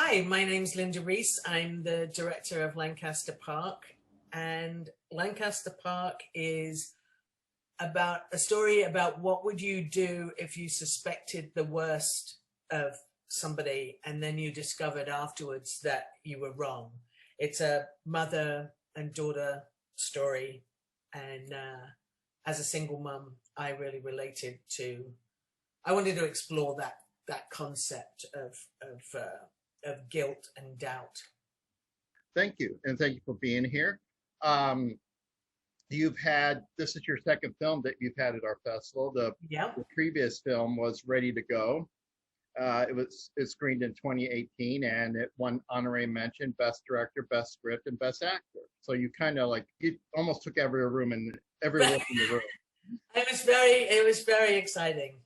Hi, my name's Lynda Reiss. I'm the director of Lancaster Park, and Lancaster Park is about a story about what would you do if you suspected the worst of somebody and then you discovered afterwards that you were wrong. It's a mother and daughter story, and as a single mum, I really related to. I wanted to explore that concept of guilt and doubt. Thank you, and thank you for being here. This is your second film that you've had at our festival. The previous film was Ready to Go. It screened in 2018, and it won honorary mention, Best Director, Best Script, and Best Actor. So you kind of you almost took every room in the room. It was very exciting.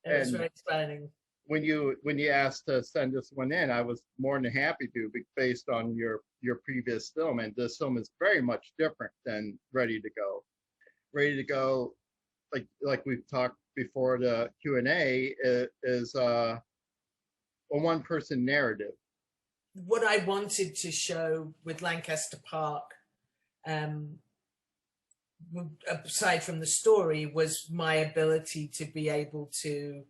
It was very exciting. When you asked to send this one in, I was more than happy to, based on your previous film, and this film is very much different than Ready to Go. Ready to Go, like we've talked before, the Q&A is a one-person narrative. What I wanted to show with Lancaster Park, aside from the story, was my ability to be able to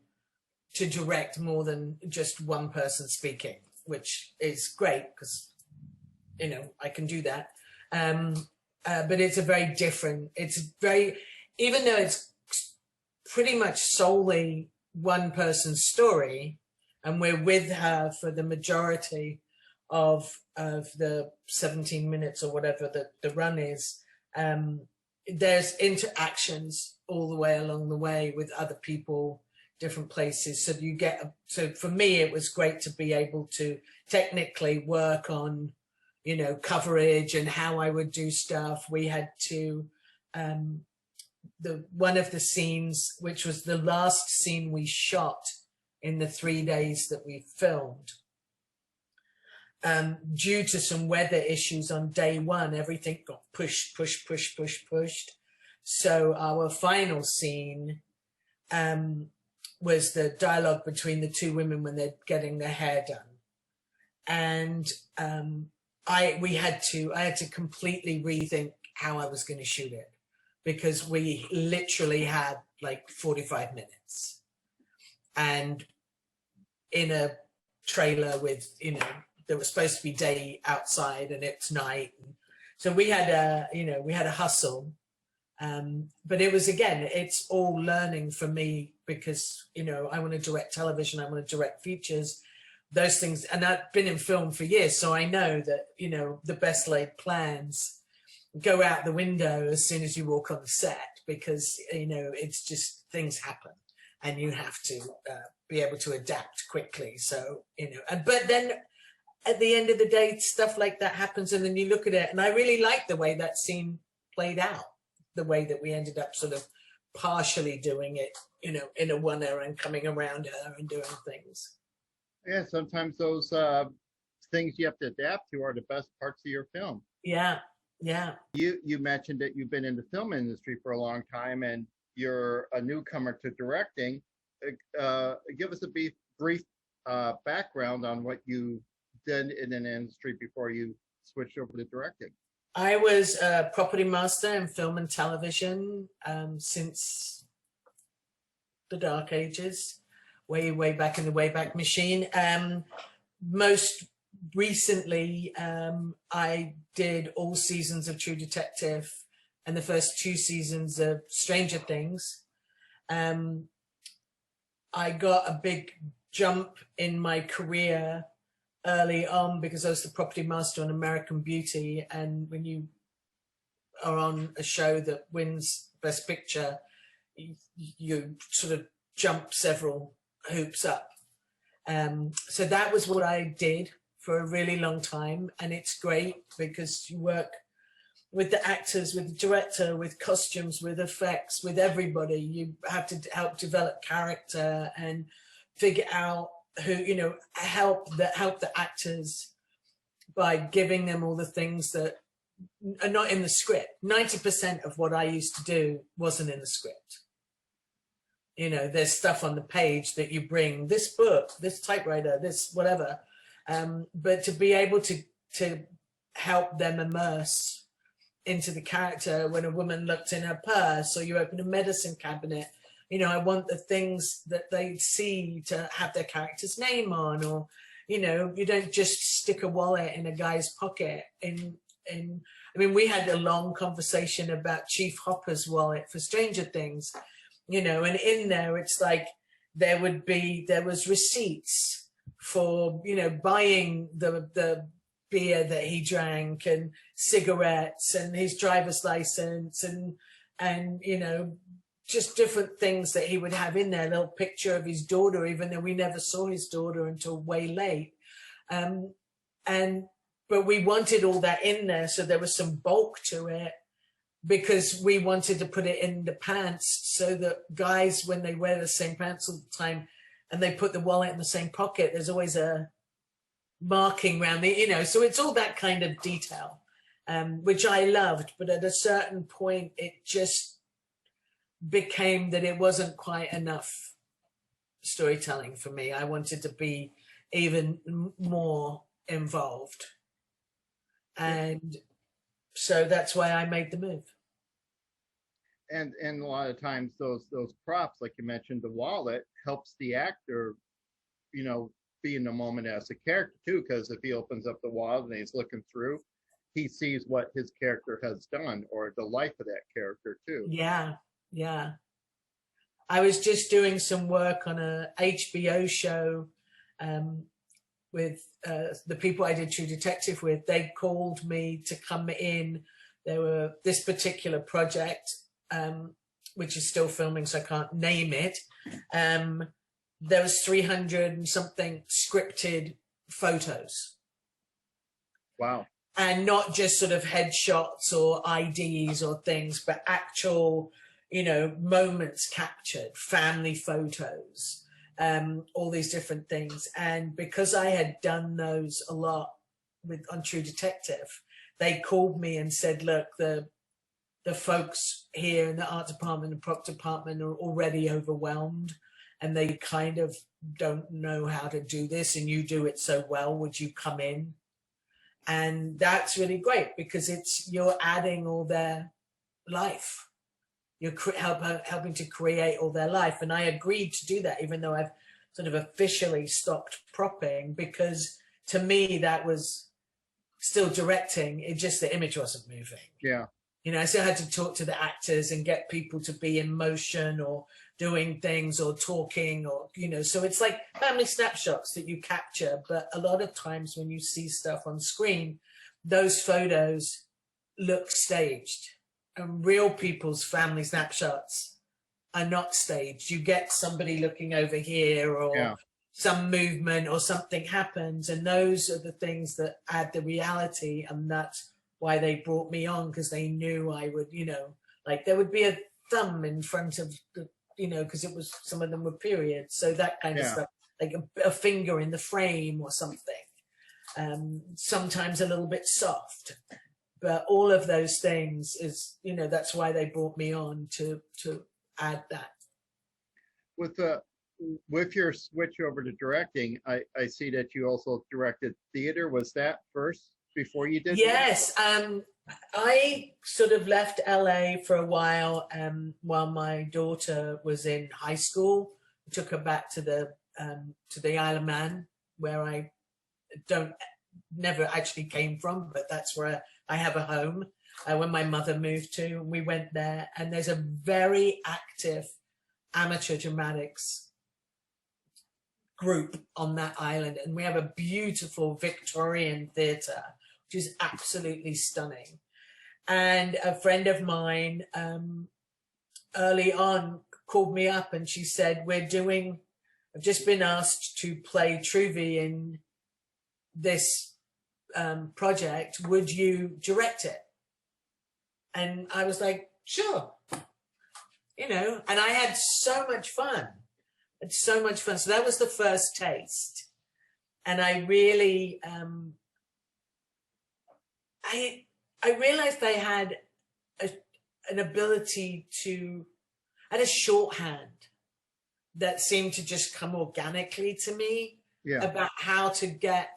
direct more than just one person speaking, which is great because, I can do that. But it's even though it's pretty much solely one person's story, and we're with her for the majority of the 17 minutes or whatever the run is, there's interactions all the way along the way with other people, different places. So for me, it was great to be able to technically work on, coverage and how I would do stuff. We had to, one of the scenes, which was the last scene we shot in the 3 days that we filmed, due to some weather issues on day one, everything got pushed. So our final scene, was the dialogue between the two women when they're getting their hair done. And I had to completely rethink how I was going to shoot it, because we literally had 45 minutes and in a trailer with, there was supposed to be day outside and it's night. So we had a hustle. But it was, again, it's all learning for me, because, I want to direct television, I want to direct features, those things. And I've been in film for years, so I know that, the best laid plans go out the window as soon as you walk on the set, because, it's just things happen and you have to be able to adapt quickly. So, but then at the end of the day, stuff like that happens, and then you look at it, and I really like the way that scene played out, the way that we ended up sort of partially doing it, in a one-er and coming around her and doing things. Yeah, sometimes those things you have to adapt to are the best parts of your film. Yeah. You mentioned that you've been in the film industry for a long time, and you're a newcomer to directing. Give us a brief background on what you did in an industry before you switched over to directing. I was a property master in film and television since the dark ages, way back in the Wayback Machine. Most recently, I did all seasons of True Detective and the first 2 seasons of Stranger Things. I got a big jump in my career early on because I was the property master on American Beauty, and when you are on a show that wins Best Picture, you sort of jump several hoops up. So that was what I did for a really long time, and it's great because you work with the actors, with the director, with costumes, with effects, with everybody. You have to help develop character and figure out who, help the actors by giving them all the things that are not in the script. 90% of what I used to do wasn't in the script. There's stuff on the page that you bring, this book, this typewriter, this whatever, But to be able to help them immerse into the character, when a woman looked in her purse or you open a medicine cabinet, you know, I want the things that they see to have their character's name on, or, you know, you don't just stick a wallet in a guy's pocket. I mean, we had a long conversation about Chief Hopper's wallet for Stranger Things, you know, and in there it's like there was receipts for, you know, buying the beer that he drank, and cigarettes, and his driver's license, and you know, just different things that he would have in there. A little picture of his daughter, even though we never saw his daughter until way late. But we wanted all that in there, so there was some bulk to it, because we wanted to put it in the pants so that guys, when they wear the same pants all the time and they put the wallet in the same pocket, there's always a marking around the, you know, so it's all that kind of detail, which I loved. But at a certain point, it just became that it wasn't quite enough storytelling for me. I wanted to be even more involved. And so that's why I made the move. And a lot of times those props, like you mentioned, the wallet helps the actor, you know, be in the moment as a character too, because if he opens up the wallet and he's looking through, he sees what his character has done, or the life of that character too. Yeah, yeah. I was just doing some work on a HBO show with the people I did True Detective with. They called me to come in. There were this particular project, which is still filming, so I can't name it. There was 300 and something scripted photos. Wow. And not just sort of headshots or IDs or things, but actual, you know, moments captured, family photos, all these different things. And because I had done those a lot on True Detective, they called me and said, look, the folks here in the art department and prop department are already overwhelmed, and they kind of don't know how to do this, and you do it so well, would you come in? And that's really great, because you're adding all their life. You're helping to create all their life. And I agreed to do that, even though I've sort of officially stopped propping, because to me that was still directing. It just, the image wasn't moving. Yeah. You know, I still had to talk to the actors and get people to be in motion or doing things or talking, or, you know, so it's like family snapshots that you capture. But a lot of times when you see stuff on screen, those photos look staged, and real people's family snapshots are not staged. You get somebody looking over here, or some movement, or something happens, and those are the things that add the reality. And that's why they brought me on, because they knew I would, you know, like there would be a thumb in front of the, you know, because it was, some of them were periods, so that kind of stuff, like a finger in the frame or something, sometimes a little bit soft. But all of those things is, you know, that's why they brought me on to add that. With your switch over to directing, I see that you also directed theater. Was that first before you did? Yes. I sort of left LA for a while my daughter was in high school. I took her back to the Isle of Man, where I never actually came from, but that's where I have a home. When my mother moved to, we went there, and there's a very active amateur dramatics group on that island, and we have a beautiful Victorian theatre, which is absolutely stunning. And a friend of mine early on called me up, and she said, I've just been asked to play Truvy in this project, would you direct it? And I was like, sure, you know, and I had so much fun. So that was the first taste. And I really, I realized I had an ability had a shorthand that seemed to just come organically to me about how to get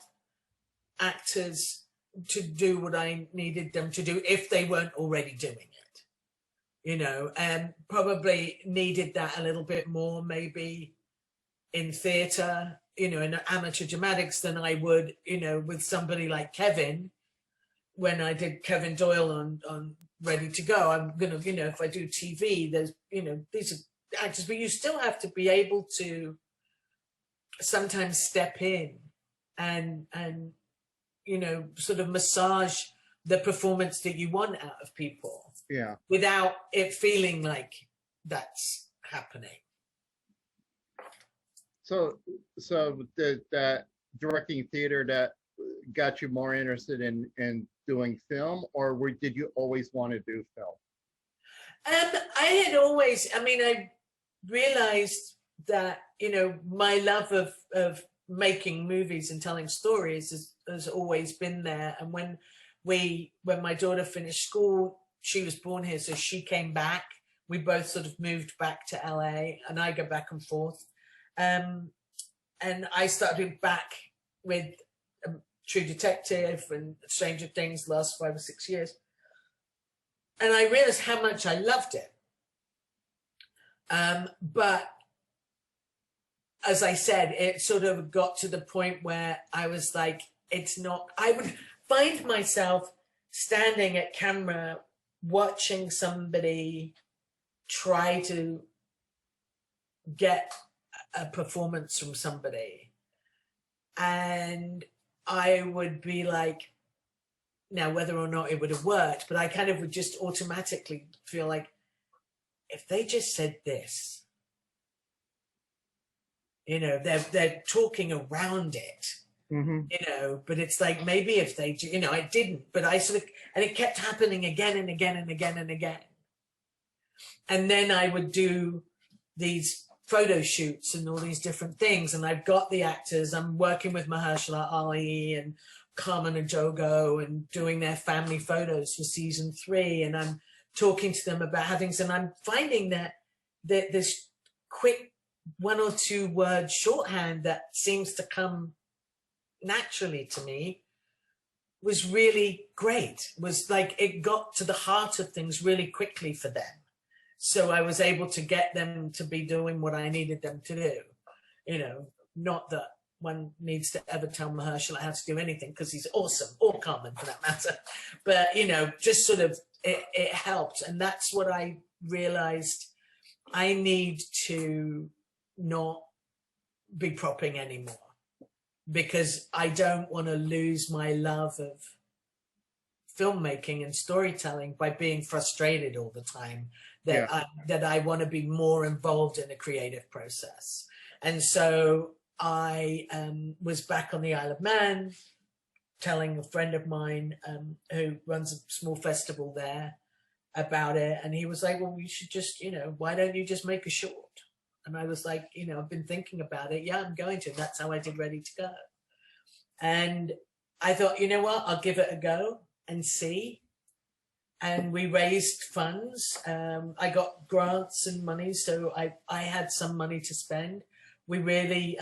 actors to do what I needed them to do if they weren't already doing it, you know, and probably needed that a little bit more maybe in theatre, you know, in amateur dramatics than I would, you know, with somebody like Kevin. When I did Kevin Doyle on Ready to Go, I'm gonna, you know, if I do TV, there's, you know, these are actors, but you still have to be able to sometimes step in and you know, sort of massage the performance that you want out of people. Yeah. Without it feeling like that's happening. So that directing theater that got you more interested in doing film, or did you always want to do film? I had always, I mean, I realized that, you know, my love of making movies and telling stories has always been there. And when my daughter finished school, she was born here, so she came back. We both sort of moved back to LA, and I go back and forth. And I started back with True Detective and Stranger Things the last 5 or 6 years. And I realized how much I loved it. But as I said, it sort of got to the point where I was like, it's not, I would find myself standing at camera watching somebody try to get a performance from somebody. And I would be like, now whether or not it would have worked, but I kind of would just automatically feel like, if they just said this, you know, they're talking around it, you know, but it's like, maybe if they, you know, I didn't, but I sort of, and it kept happening again and again and again and again. And then I would do these photo shoots and all these different things. And I've got the actors, I'm working with Mahershala Ali and Carmen and Jogo and doing their family photos for season 3. And I'm talking to them about having some, I'm finding that this quick 1 or 2 word shorthand that seems to come naturally to me was really great. Was like, it got to the heart of things really quickly for them. So I was able to get them to be doing what I needed them to do. You know, not that one needs to ever tell Mahershala how to do anything, because he's awesome, or Carmen for that matter. But, you know, just sort of, it helped. And that's what I realized. I need to not be propping anymore, because I don't want to lose my love of filmmaking and storytelling by being frustrated all the time, that I want to be more involved in the creative process. And so I was back on the Isle of Man telling a friend of mine who runs a small festival there about it. And he was like, well, you should just, you know, why don't you just make a short? And I was like, you know, I've been thinking about it. Yeah, I'm going to. That's how I did Ready to Go. And I thought, you know what, I'll give it a go and see. And we raised funds. I got grants and money, so I had some money to spend. We really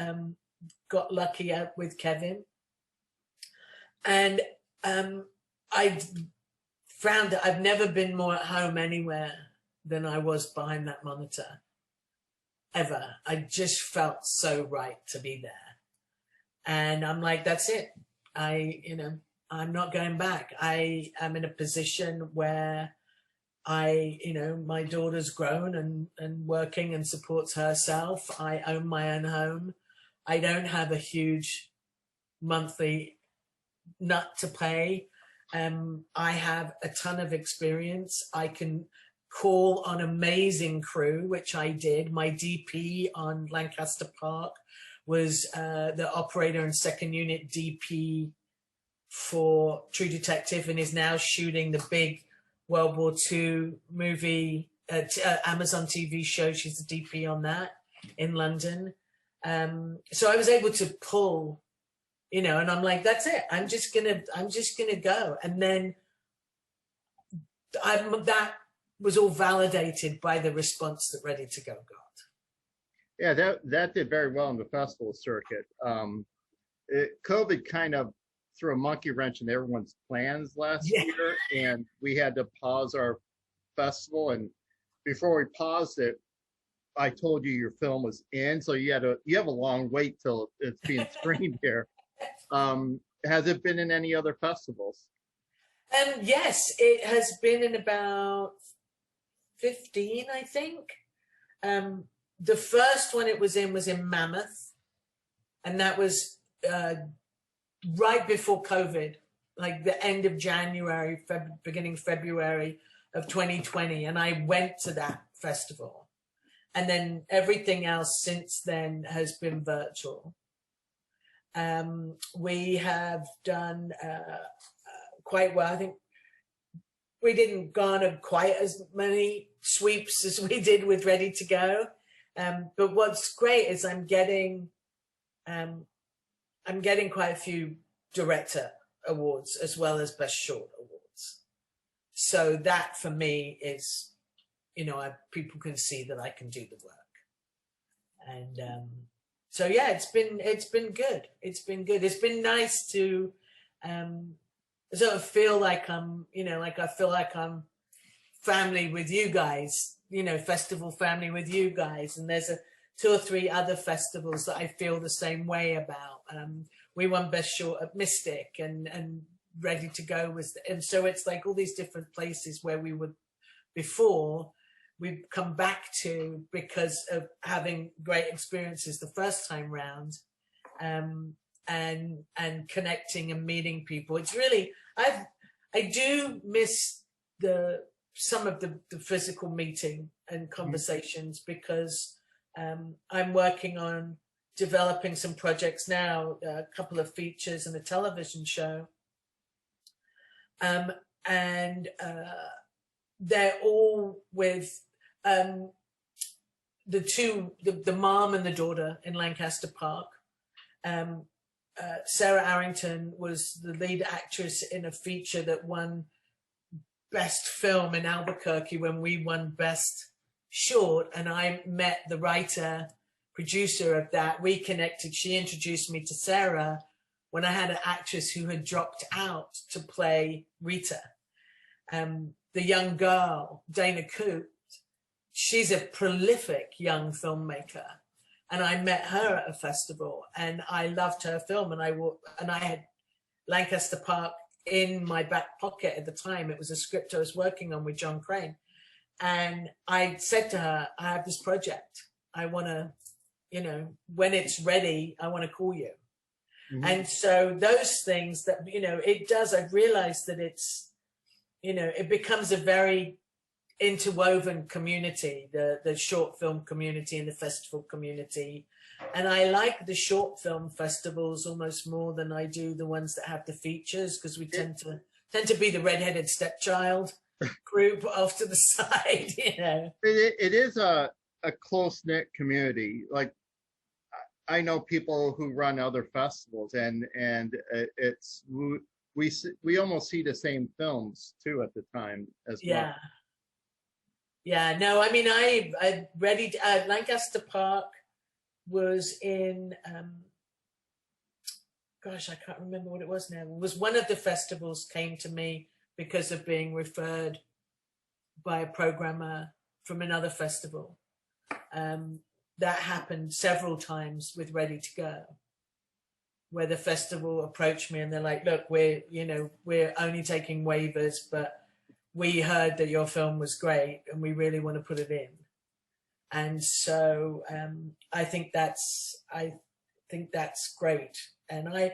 got lucky out with Kevin. And I found that I've never been more at home anywhere than I was behind that monitor, ever. I just felt so right to be there. And I'm like, that's it. I'm not going back. I am in a position where my daughter's grown and working and supports herself. I own my own home. I don't have a huge monthly nut to pay. I have a ton of experience. I can call on amazing crew, which I did. My DP on Lancaster Park was the operator and second unit DP for True Detective, and is now shooting the big World War II movie, Amazon TV show. She's the DP on that in London. So I was able to pull, you know, and I'm like, that's it. I'm just gonna go. And then that was all validated by the response that Ready to Go got. Yeah, that did very well in the festival circuit. COVID kind of threw a monkey wrench in everyone's plans last Yeah. year, and we had to pause our festival. And before we paused it, I told you your film was in, so you have a long wait till it's being screened here. Has it been in any other festivals? Yes, it has been in about 15, I think. The first one it was in Mammoth, and that was right before COVID, like the end of January, beginning February of 2020, and I went to that festival. And then everything else since then has been virtual. We have done quite well. I think we didn't garner quite as many sweeps as we did with Ready to Go. But what's great is I'm getting quite a few director awards as well as best short awards. So that for me is, you know, people can see that I can do the work. And so yeah, it's been good. It's been good. It's been nice to sort of feel like I'm, you know, like I feel like I'm family with you guys, you know, festival family with you guys. And there's 2 or 3 other festivals that I feel the same way about. We won best short at Mystic, and Ready to Go was, and so it's like all these different places where we were before, we've come back to because of having great experiences the first time round, and connecting and meeting people. It's really, I do miss some of the physical meeting and conversations, because I'm working on developing some projects now, a couple of features and a television show, and they're all with the mom and the daughter in Lancaster Park. Sarah Arrington was the lead actress in a feature that won best film in Albuquerque when we won best short, and I met the writer producer of that. We connected. She introduced me to Sarah when I had an actress who had dropped out to play Rita. The young girl, Dana Coop, she's a prolific young filmmaker, and I met her at a festival, and I loved her film, and I had Lancaster Park in my back pocket at the time. It was a script I was working on with John Crane, and I said to her, I have this project. I want to, you know, when it's ready, I want to call you. Mm-hmm. And so those things that, you know, it does, I've realized that it's, you know, it becomes a very interwoven community, the short film community and the festival community. And I like the short film festivals almost more than I do the ones that have the features, because we tend to be the redheaded stepchild group off to the side, you know. It is a close-knit community. Like, I know people who run other festivals, and it's we almost see the same films too at the time as well. Yeah, no, I mean, I Lancaster Park was in, gosh, I can't remember what it was now. It was one of the festivals came to me because of being referred by a programmer from another festival. That happened several times with Ready to Go, where the festival approached me and they're like, look, we're only taking waivers, but we heard that your film was great and we really want to put it in. And so I think that's great. And I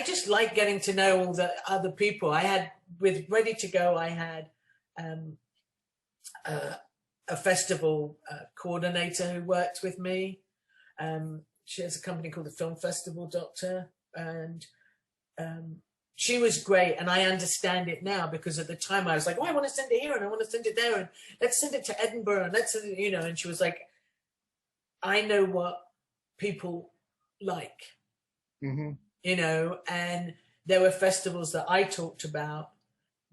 just like getting to know all the other people. I had, with Ready to Go, I had a festival coordinator who worked with me. She has a company called the Film Festival Doctor, and she was great. And I understand it now, because at the time I was like, oh, I want to send it here and I want to send it there, and let's send it to Edinburgh, and let's, you know, and she was like, I know what people like, mm-hmm. you know, and there were festivals that I talked about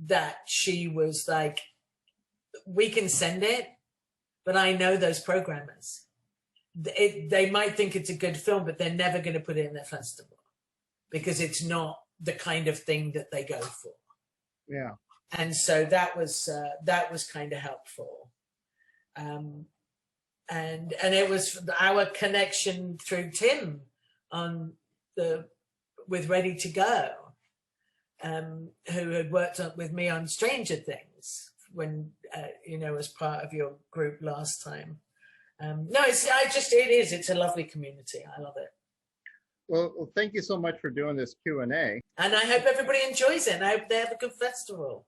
that she was like, we can send it, but I know those programmers. They might think it's a good film, but they're never going to put it in their festival because it's not the kind of thing that they go for. Yeah. And so that was kind of helpful. And it was our connection through Tim with Ready to Go, who had worked with me on Stranger Things when as part of your group last time. It's a lovely community. I love it. Well, thank you so much for doing this Q&A. And I hope everybody enjoys it. And I hope they have a good festival.